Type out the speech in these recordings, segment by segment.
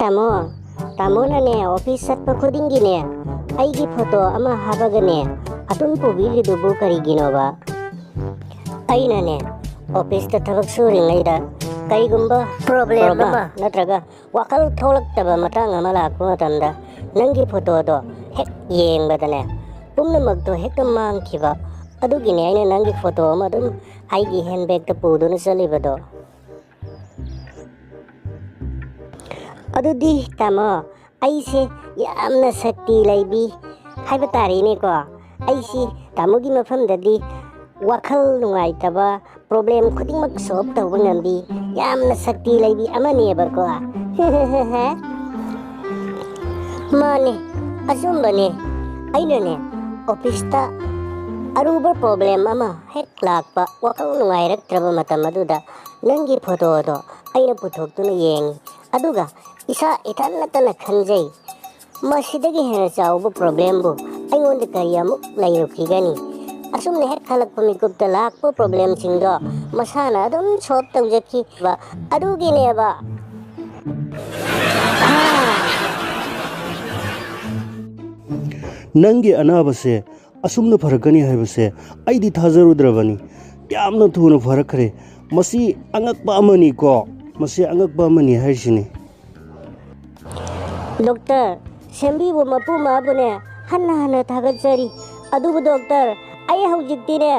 तामो तामोनाने office चटपा खुदिंगिने आइगी photo अमा हाबगने अतुन पुबिलिदुबु करिगिनोबा अइनाने office ता थबक सुरिङैदा करिगुम्बा problem अमा नत्रगा वखल थोलक्तबा मतंग अमा लाक्पा मतंदा नंगी फोटो दो हेक येंबदने पुम्नमक्तो हेक मांगखिबा अदुगिने आइना नंगी फोटो अमा दुम आइगी हैंडबैग ता पुदुना चलिबदो अदुदी तामो आइसे यामना शक्ति लैबी हाइबा तारेनेको आइसी तामोगी मफमददी वखल नुंगाइतबा प्रॉब्लम खुदिंगमक सॉल्व तौबा ngамबी यामना शक्ति लैबी अमनेबको माने असुंबने आइनने ऑफिसता अरुबर प्रॉब्लम अमा हेक लाक्पा वखल नुंगाइरक्त्रबा मतम अदुदा नंगी फोटो दो आइना पुथोक्तुना येंगी अदुगा इसा इथानतना खंजै मसिदगी हेना चाउबा प्रॉब्लम बु अइंगोंद करी अमुक लैरुखिगनी असुमने हेक खलक्पा मिकुप्ता लाक्पा प्रॉब्लम सिंगदो मसाना अदुम सॉल्व तौजखिबा अदुगिनेबा नंगी अनाबसे असुमन फरकनी हैबसे आइदी थाजरुद्रबनी यामना थुना फरकरे मसी अंगकपा अमनी को मसी अंगकपा अमनी हैसिनी डॉक्टर सेंबीबु मपु माबुने हन्ना हन्ना थागतजरी अदुबु डॉक्टर आई हौजिक्तिने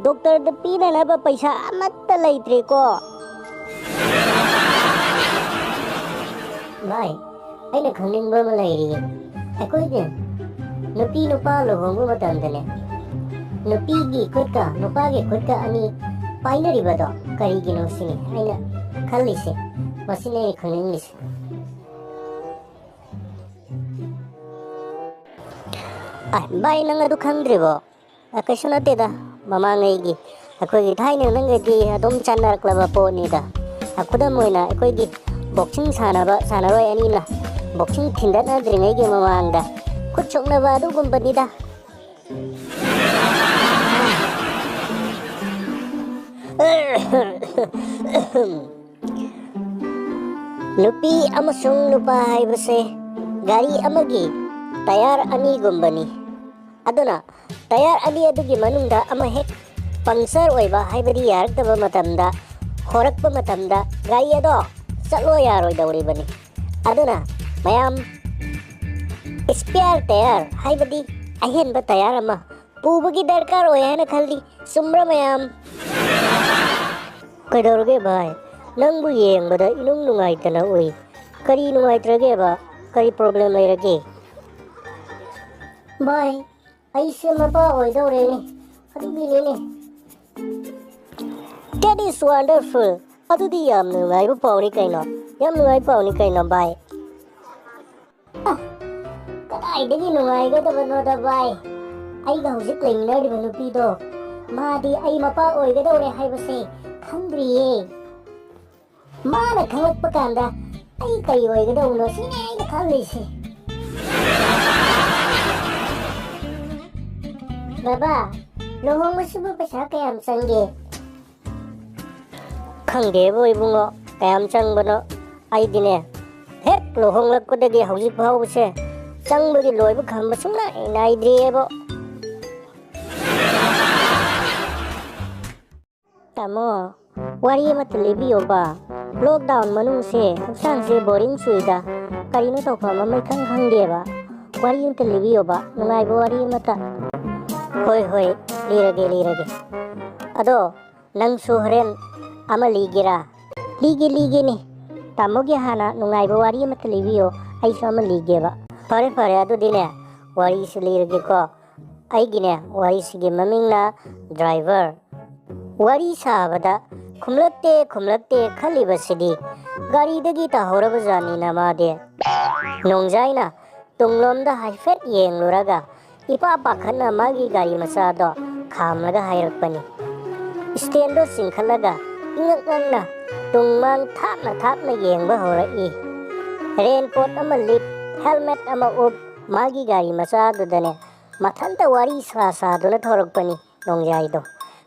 डॉक्टर द पीननबा पैसा अमत्ता लैत्रेको भाई अइना खंगनिंगबा मा लैरिगे अखोइदे नुपी नुपा लुहोंगबा मतंदने नुपीगी खुदका नुपागे खुदका अनि पाइनरिबदो करिगिनो सिनी अइना खल्लिसे मसिने खंगनिंगिसे भाई नंग अदु खंद्रिबो कैसु नतेदा ममांगैगी अखोइगी थाइना नंगदी अदुम चानरक्लबा पोनीदा खुदम ओइना अखोइगी बॉक्सिंग सानरोय अनिला बॉक्सिंग थिंदनद्रिङैगी ममांगदा खुद सोक्नबा अदुगुम्बनिदा नुपी अमसुंग नुपा हाइबसे गाड़ी अमगी टायर अनीगुम्बनी अदुना टायर अनी अदुगी मनुंगदा अमा हेक पंक्चर ओइबा हाइबदी यारक्तबा मतमदा होरक्पा मतमदा गाड़ी अदो चलो यारोइदौरिबनी अदुना मयाम स्पेयर टायर हाइबदी अहेनबा टायर अमा पुबगी दरकार ओयाना खल्ली सुम्रा मयाम कदौरगे भाई नंगबु येंबदा इनुंग नुंगाइतना ओइ करी नुंगाइत्रगेबा करी प्रॉब्लम लैरगे भाई ऐसे मपा ओइदौरेने अदुगिनेने That is wonderful अदुदी याम नुंगाइबा पाउनी कैनो याम नुंगाइ पाउनी कैनो भाई कदाइदगी नुंगाइगदबनोदा भाई आइगा हुजिक लैमिनारिबा नुपीदो मादी आई मपा ओइगदौरे हाइबसे खंद्रिये माना खंगक्पा कांदा आई कई ओइगदौनो सिने आइगा खल्लिसे बाबा लुहोंगबसिबु पैसा कयाम चंगे खंगदेबो इबुंगो कयाम चंगबनो आइदिने हेक लुहोंगलक्पदगी हौजिक फाउबसे चंगबगी लोइबु खंबा सुंना नाइद्रियेबो तामो वारी मत लिबियोबा लॉकडाउन मनुंगसे हक्सांगसे बोरिंग सुइदा करिनो तौफाम अमै खंगदेबा वारी उनत लिबियोबा नुंगाइबो वारी मता होय होय लीरगे अदो नंगसु हरेन अमा लीगेरा लीगे ने तामोगे हाना नुंगाइबो वारी मत लिबियो आइसो अमा लीगेबा फरे अदुदिने वारी सु लीरगेको आइगिने वारी सिगे ममिंगना ड्राइवर वारी साबदा खुमलक्ते खलिबसिदी गारीदगी ताहौरबा जानिना मादे नोंजाइना तुंगलोमदा हाइफेट येंगलुरगा इपा पाखना मागी गाड़ी मचादो खामलगा हाइरक्पनी स्टैंडो सिंखलगा इंगकना तुंगमांग थापना येंगबा हौरई रेनकोट अमा लिप हेलमेट अमा उप मागी गाड़ी मचादुदने मथंता वारी सादुना थोरक्पनी नोंजाइदो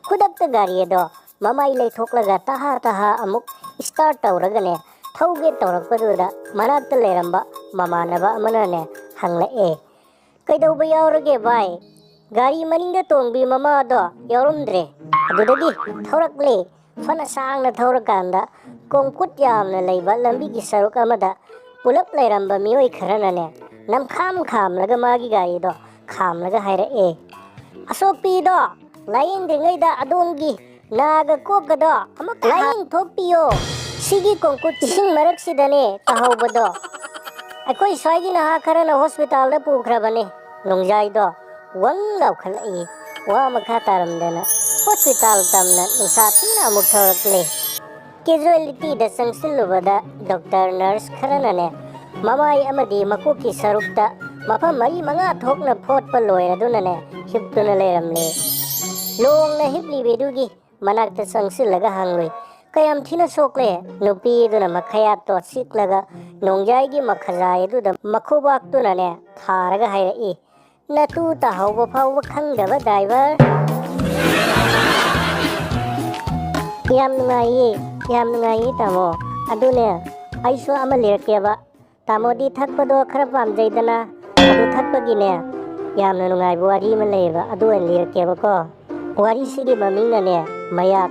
खुदक्ता गाड़ी दो ममाई लेथोक्लगा तहा अमुक स्टार्ट तौरगने ꯊꯧꯒꯦ ꯇꯧꯔꯛꯄꯗꯨꯗ ꯃꯅꯥꯛꯇ ꯂꯩꯔꯝꯕ ꯃꯃꯥꯟꯅꯕ ꯑꯃꯅꯅꯦ ꯍꯪꯂꯛꯑꯦ, ꯀꯩꯗꯧꯕ ꯌꯥꯎꯔꯒꯦ ꯚꯥꯏ? ꯒꯥꯔꯤ ꯃꯅꯤꯡꯗ ꯇꯣꯡꯕꯤ ꯃꯃꯥꯗꯣ ꯌꯥꯎꯔꯝꯗ꯭ꯔꯦ꯫ ꯑꯗꯨꯗꯒꯤ ꯊꯧꯔꯛꯂꯦ꯫ ꯐꯅ ꯁꯥꯡꯅ ꯊꯧꯔꯀꯥꯟꯗ ꯀꯣꯡꯀꯨꯠ ꯌꯥꯝꯅ ꯂꯩꯕ ꯂꯝꯕꯤꯒꯤ ꯁꯔꯨꯛ ꯑꯃꯗ ꯄꯨꯂꯞ ꯂꯩꯔꯝꯕ ꯃꯤꯑꯣꯏ ꯈꯔꯅꯅꯦ ꯈꯥꯝꯂꯒ ꯃꯥꯒꯤ ꯒꯥꯔꯤꯗꯣ ꯈꯥꯝꯂꯒ ꯍꯥꯏꯔꯛꯑꯦ, ꯑꯁꯣꯛꯄꯤꯗꯣ ꯂꯥꯌꯦꯡꯗ꯭ꯔꯤꯉꯩꯗ ꯑꯗꯣꯝꯒꯤ ꯅꯥꯒ ꯀꯣꯛꯀꯗꯣ ꯑꯃꯨꯛ ꯂꯥꯌꯦꯡꯊꯣꯛꯄꯤꯌꯣ꯫ ꯁꯤꯒꯤ ꯀꯣꯡꯀꯨꯠ ꯏꯁꯤꯡ ꯃꯔꯛꯁꯤꯗꯅꯦ ꯇꯥꯍꯧꯕꯗꯣ꯫ ꯑꯩꯈꯣꯏ ꯁ꯭ꯋꯥꯏꯒꯤ ꯅꯍꯥ ꯈꯔꯅ ꯍꯣꯁꯄꯤꯇꯥꯜꯗ ꯄꯨꯈ꯭ꯔꯕꯅꯦ꯫ ꯅꯣꯡꯖꯥꯏꯗꯣ ꯋꯪ ꯂꯥꯎꯈꯠꯂꯛꯏ꯫ ꯋꯥ ꯃꯈꯥ ꯇꯥꯔꯝꯗꯅ ꯍꯣꯁꯄꯤꯇꯥꯜ ꯇꯝꯅ ꯅꯨꯡꯁꯥ ꯊꯤꯅ ꯑꯃꯨꯛ ꯊꯧꯔꯛꯂꯦ꯫ ꯀꯦꯖꯨꯋꯦꯂꯤꯇꯤꯗ ꯆꯪꯁꯤꯜꯂꯨꯕꯗ ꯗꯣꯛꯇꯔ ꯅꯔꯁ ꯈꯔꯅꯅꯦ ꯃꯃꯥꯏ ꯑꯃꯗꯤ ꯃꯀꯣꯛꯀꯤ ꯁꯔꯨꯛꯇ ꯃꯐꯝ 4-5 ꯊꯣꯛꯅ ꯐꯣꯠꯄ ꯂꯣꯏꯔꯗꯨꯅꯅꯦ ꯍꯤꯞꯇꯨꯅ ꯂꯩꯔꯝꯂꯦ꯫ ꯂꯣꯡꯅ ꯍꯤꯞꯂꯤꯕꯤꯗꯨꯒꯤ ꯃꯅꯥꯛꯇ ꯆꯪꯁꯤꯜꯂꯒ ꯍꯪꯂꯨꯏ, ꯀꯌꯥꯝ ꯊꯤꯅ ꯁꯣꯛꯂꯦ? ꯅꯨꯄꯤꯗꯨꯅ ꯃꯈꯌꯥꯠꯇꯣ ꯆꯤꯛꯂꯒ ꯅꯣꯡꯖꯥꯏꯒꯤ ꯃꯈꯖꯥꯏ ꯑꯗꯨꯗ ꯃꯈꯨꯕꯥꯛꯇꯨꯅꯅꯦ ꯊꯥꯔꯒ ꯍꯥꯏꯔꯛꯏ, ꯅꯇꯨ ꯇꯥꯍꯧꯕ ꯐꯥꯎꯕ ꯈꯪꯗꯕ ꯗ꯭ꯔꯥꯏꯚꯔ꯫ ꯌꯥꯝ ꯅꯨꯡꯉꯥꯏꯌꯦ ꯇꯥꯃꯣ꯫ ꯑꯗꯨꯅꯦ ꯑꯩꯁꯨ ꯑꯃ ꯂꯤꯔꯛꯀꯦꯕ꯫ ꯇꯥꯃꯣꯗꯤ ꯊꯛꯄꯗꯣ ꯈꯔ ꯄꯥꯝꯖꯩꯗꯅ, ꯑꯗꯨ ꯊꯛꯄꯒꯤꯅꯦ ꯌꯥꯝꯅ ꯅꯨꯡꯉꯥꯏꯕ ꯋꯥꯔꯤ ꯑꯃ ꯂꯩꯌꯦꯕ, ꯑꯗꯨ ꯑꯣꯏꯅ ꯂꯤꯔꯛꯀꯦꯕꯀꯣ꯫ ꯋꯥꯔꯤꯁꯤꯒꯤ ꯃꯃꯤꯡꯅꯅꯦ ꯃꯌꯥꯛ꯫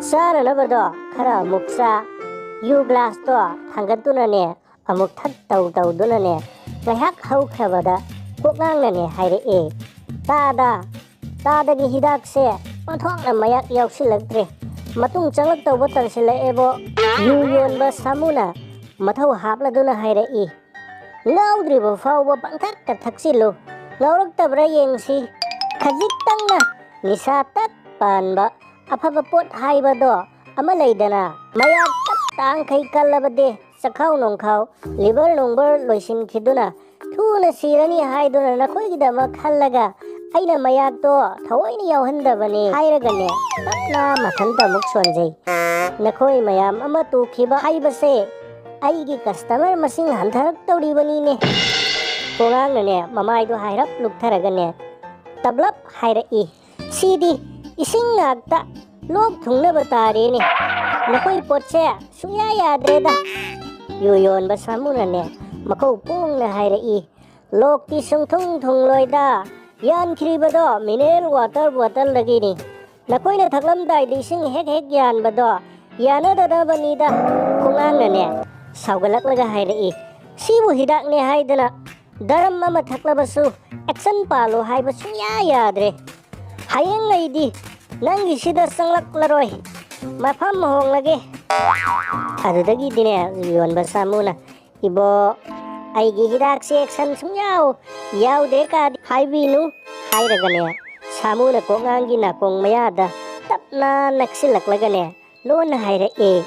ꯆꯥꯅꯅꯕꯗꯣ ꯈꯔ ꯑꯃꯨꯛ ꯆꯥ, ꯌꯨ ꯒ꯭ꯂꯥꯁꯇꯣ ꯊꯥꯡꯒꯠꯇꯨꯅꯅꯦ ꯑꯃꯨꯛ ꯊꯛ ꯇꯧꯗꯨꯅꯅꯦ ꯉꯥꯏꯍꯥꯛ ꯍꯧꯈ꯭ꯔꯕꯗ ꯀꯣꯛꯉꯥꯡꯅꯅꯦ ꯍꯥꯏꯔꯛꯑꯦ, ꯇꯥꯗꯒꯤ ꯍꯤꯗꯥꯛꯁꯦ ꯑꯣꯟꯊꯣꯛꯅ ꯃꯌꯥꯛ ꯌꯥꯎꯁꯤꯜꯂꯛꯇ꯭ꯔꯦ, ꯃꯇꯨꯡ ꯆꯪꯂꯛꯇꯧꯕ ꯇꯟꯁꯤꯜꯂꯛꯑꯦꯕꯣ꯫ ꯌꯨ ꯌꯣꯟꯕ ꯁꯥꯃꯨꯅ ꯃꯊꯧ ꯍꯥꯞꯂꯗꯨꯅ ꯍꯥꯏꯔꯛꯏ, ꯉꯥꯎꯗ꯭ꯔꯤꯕ ꯐꯥꯎꯕ ꯄꯪꯊꯛꯇ ꯊꯛꯆꯤꯜꯂꯨ, ꯉꯥꯎꯔꯛꯇꯕ꯭ꯔꯥ ꯌꯦꯡꯁꯤ꯫ ꯈꯖꯤꯛꯇꯪꯅ ꯅꯤꯁꯥ ꯇꯛ ꯄꯥꯟꯕ ꯑꯐꯕ ꯄꯣꯠ ꯍꯥꯏꯕꯗꯣ ꯑꯃ ꯂꯩꯗꯅ, ꯃꯌꯥꯛ ꯇꯞ ꯇꯥꯡꯈꯩ ꯀꯜꯂꯕꯗꯤ ꯆꯈꯥꯎ ꯅꯣꯡꯈꯥꯎ ꯂꯤꯚꯔ ꯅꯨꯡꯕꯔ ꯂꯣꯏꯁꯤꯟꯈꯤꯗꯨꯅ ꯊꯨꯅ ꯁꯤꯔꯅꯤ ꯍꯥꯏꯗꯨꯅ ꯅꯈꯣꯏꯒꯤꯗꯃꯛ ꯈꯜꯂꯒ ꯑꯩꯅ ꯃꯌꯥꯛꯇꯣ ꯊꯑꯣꯏꯅ ꯌꯥꯎꯍꯟꯗꯕꯅꯤ ꯍꯥꯏꯔꯒꯅꯦ ꯇꯞꯅ ꯃꯊꯟꯇ ꯑꯃꯨꯛ ꯁꯣꯟꯖꯩ꯫ ꯅꯈꯣꯏ ꯃꯌꯥꯝ ꯑꯃ ꯇꯨꯈꯤꯕ ꯍꯥꯏꯕꯁꯦ ꯑꯩꯒꯤ ꯀꯁꯇꯃꯔ ꯃꯁꯤꯡ ꯍꯟꯊꯔꯛꯇꯧꯔꯤꯕꯅꯤꯅꯦ꯫ ꯀꯣꯉꯥꯡꯅꯅꯦ ꯃꯃꯥꯏꯗꯣ ꯍꯥꯏꯔꯞ ꯂꯨꯞꯊꯔꯒꯅꯦ ꯇꯞꯂꯞ ꯍꯥꯏꯔꯛꯏ, ꯁꯤꯗꯤ ꯏꯁꯤꯡ ꯉꯥꯛꯇ ꯂꯣꯛ ꯊꯨꯡꯅꯕ ꯇꯥꯔꯦꯅꯦ, ꯅꯈꯣꯏ ꯄꯣꯠꯁꯦ ꯁꯨꯡꯌꯥ ꯌꯥꯗ꯭ꯔꯦꯗ꯫ ꯌꯨ ꯌꯣꯟꯕ ꯁꯥꯃꯨꯅꯅꯦ ꯃꯈꯧ ꯄꯣꯡꯅ ꯍꯥꯏꯔꯛꯏ, ꯂꯣꯛꯇꯤ ꯁꯨꯡꯊꯨꯡ ꯊꯨꯡꯂꯣꯏꯗ, ꯌꯥꯟꯈ꯭ꯔꯤꯕꯗோ ꯃꯤꯅꯔꯦꯜ ꯋꯥꯇꯔ ꯕꯣꯇꯜꯗꯒꯤꯅꯤ, ꯅꯈꯣꯏꯅ ꯊꯛꯂꯝꯗꯥꯏꯗ ꯏꯁꯤꯡ ꯍꯦꯛ ꯌꯥꯟꯕꯗꯣ ꯌꯥꯅꯗꯅꯕꯅꯤꯗ꯫ ꯈꯣꯡꯉꯥꯡꯅꯅꯦ ꯁꯥꯎꯒꯠꯂꯛꯂꯒ ꯍꯥꯏꯔꯛꯏ, ꯁꯤꯕꯨ ꯍꯤꯗꯥꯛꯅꯦ ꯍꯥꯏꯗꯅ ꯗꯔꯝ ꯑꯃ ꯊꯛꯂꯕꯁꯨ ꯑꯦꯛꯁꯟ ꯄꯥꯜꯂꯣ ꯍꯥꯏꯕ ꯁꯨꯡꯌꯥ ꯌꯥꯗ꯭ꯔꯦ, ꯍꯌꯦꯡ ꯑꯩꯗꯤ ꯅꯪꯒꯤꯁꯤꯗ ꯆꯪꯂꯛꯂꯔꯣꯏ, ꯃꯐꯝ ꯍꯣꯡꯂꯒꯦ꯫ ꯑꯗꯨꯗꯒꯤꯗꯤꯅꯦ ꯌꯣꯟꯕ ꯁꯥꯃꯨꯅ, ꯏꯕꯣ ꯑꯩꯒꯤ ꯍꯤꯗꯥꯛꯁꯦ ꯑꯦꯛꯁꯟ ꯁꯨꯡꯌꯥꯎ ꯌꯥꯎꯗ꯭ꯔꯦ ꯀꯥꯗꯤ ꯍꯥꯏꯕꯤꯅꯨ ꯍꯥꯏꯔꯒꯅꯦ ꯁꯥꯃꯨꯅ ꯀꯣꯛꯉꯥꯡꯒꯤ ꯅꯥꯀꯣꯡ ꯃꯌꯥꯗ ꯇꯞꯅ ꯅꯛꯁꯤꯜꯂꯛꯂꯒꯅꯦ ꯂꯣꯟꯅ ꯍꯥꯏꯔꯛꯑꯦ,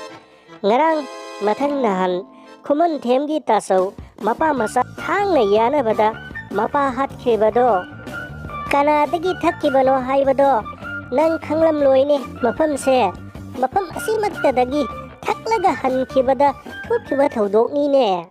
ꯉꯔꯥꯡ ꯃꯊꯪ ꯅꯍꯥꯟ ꯈꯨꯃꯟꯊꯦꯝꯒꯤ ꯇꯥꯆꯧ ꯃꯄꯥ ꯃꯆꯥ ꯊꯥꯡꯅ ꯌꯥꯅꯕꯗ ꯃꯄꯥ ꯍꯥꯠꯈ꯭ꯔꯤꯕꯗꯣ ꯀꯅꯥꯗꯒꯤ ꯊꯛꯈꯤꯕꯅꯣ ꯍꯥꯏꯕꯗꯣ ꯅꯪ ꯈꯪꯂꯝꯂꯣꯏꯅꯦ꯫ ꯃꯐꯝ ꯑꯁꯤꯃꯛꯇꯗꯒꯤ ꯊꯛꯂꯒ ꯍꯟꯈꯤꯕꯗ ꯊꯣꯛꯈꯤꯕ ꯊꯧꯗꯣꯛꯅꯤꯅꯦ꯫